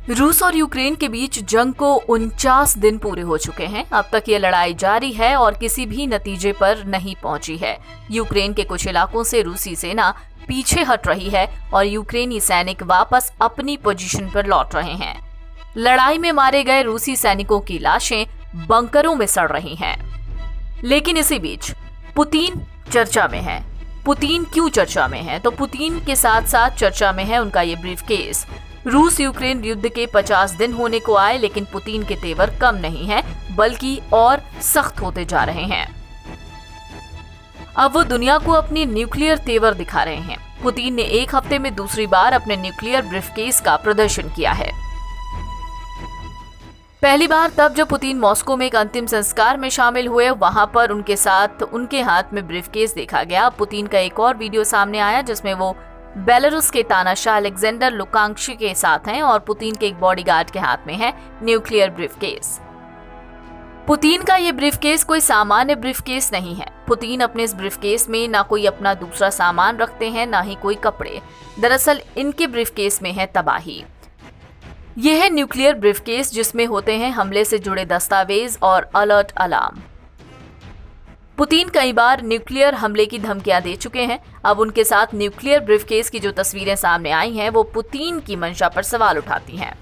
रूस और यूक्रेन के बीच जंग को 49 दिन पूरे हो चुके हैं। अब तक ये लड़ाई जारी है और किसी भी नतीजे पर नहीं पहुंची है। यूक्रेन के कुछ इलाकों से रूसी सेना पीछे हट रही है और यूक्रेनी सैनिक वापस अपनी पोजीशन पर लौट रहे हैं। लड़ाई में मारे गए रूसी सैनिकों की लाशें बंकरों में सड़ रही हैं। लेकिन इसी बीच पुतिन चर्चा में है। पुतिन क्यों चर्चा में है? तो पुतिन के साथ साथ चर्चा में है उनका ये ब्रीफकेस। रूस यूक्रेन युद्ध के 50 दिन होने को आए, लेकिन पुतिन के तेवर कम नहीं है, बल्कि और सख्त होते जा रहे हैं। अब वो दुनिया को अपनी न्यूक्लियर तेवर दिखा रहे हैं। पुतिन ने एक हफ्ते में दूसरी बार अपने न्यूक्लियर ब्रीफकेस का प्रदर्शन किया है। पहली बार तब जब पुतिन मॉस्को में एक अंतिम संस्कार में शामिल हुए, वहां पर उनके साथ उनके हाथ में ब्रीफकेस देखा गया। पुतिन का एक और वीडियो सामने आया जिसमें वो बेलारूस के तानाशाह अलेक्जेंडर लुकाशेंको के साथ हैं और पुतिन के एक बॉडीगार्ड के हाथ में है न्यूक्लियर ब्रीफकेस। पुतिन का ये ब्रीफकेस कोई सामान्य ब्रीफकेस नहीं है। पुतिन अपने इस ब्रीफकेस में ना कोई अपना दूसरा सामान रखते हैं, ना ही कोई कपड़े। दरअसल इनके ब्रीफकेस में है तबाही। यह है न्यूक्लियर ब्रीफकेस जिसमें होते हैं हमले से जुड़े दस्तावेज और अलर्ट अलार्म। पुतिन कई बार न्यूक्लियर हमले की धमकियां दे चुके हैं। अब उनके साथ न्यूक्लियर ब्रीफकेस की जो तस्वीरें सामने आई हैं वो पुतिन की मंशा पर सवाल उठाती हैं।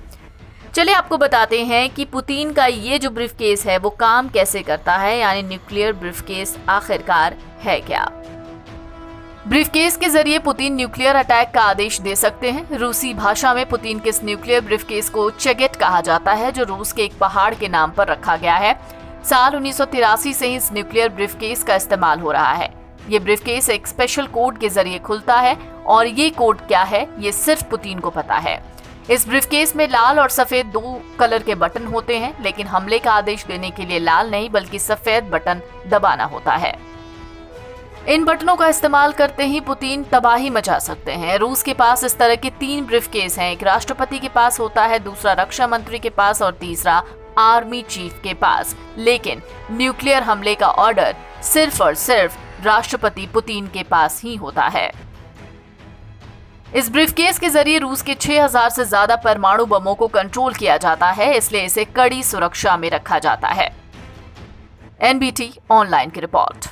चलिए आपको बताते हैं कि पुतिन का ये जो ब्रीफकेस है वो काम कैसे करता है, यानी न्यूक्लियर ब्रीफकेस आखिरकार है क्या। ब्रीफकेस के जरिए पुतिन न्यूक्लियर अटैक का आदेश दे सकते हैं। रूसी भाषा में पुतिन के इस न्यूक्लियर ब्रीफकेस को चेगेट कहा जाता है, जो रूस के एक पहाड़ के नाम पर रखा गया है। साल 1983 से इस न्यूक्लियर ब्रीफकेस का इस्तेमाल हो रहा है। ये ब्रीफकेस एक स्पेशल कोड के जरिए खुलता है और ये कोड क्या है ये सिर्फ पुतिन को पता है। इस ब्रीफकेस में लाल और सफेद 2 कलर के बटन होते हैं, लेकिन हमले का आदेश देने के लिए लाल नहीं बल्कि सफेद बटन दबाना होता है। इन बटनों का इस्तेमाल करते ही पुतिन तबाही मचा सकते हैं। रूस के पास इस तरह के 3 ब्रीफकेस हैं। एक राष्ट्रपति के पास होता है, दूसरा रक्षा मंत्री के पास और तीसरा आर्मी चीफ के पास। लेकिन न्यूक्लियर हमले का ऑर्डर सिर्फ और सिर्फ राष्ट्रपति पुतिन के पास ही होता है। इस ब्रीफकेस के जरिए रूस के 6000 से ज्यादा परमाणु बमों को कंट्रोल किया जाता है, इसलिए इसे कड़ी सुरक्षा में रखा जाता है। NBT ऑनलाइन की रिपोर्ट।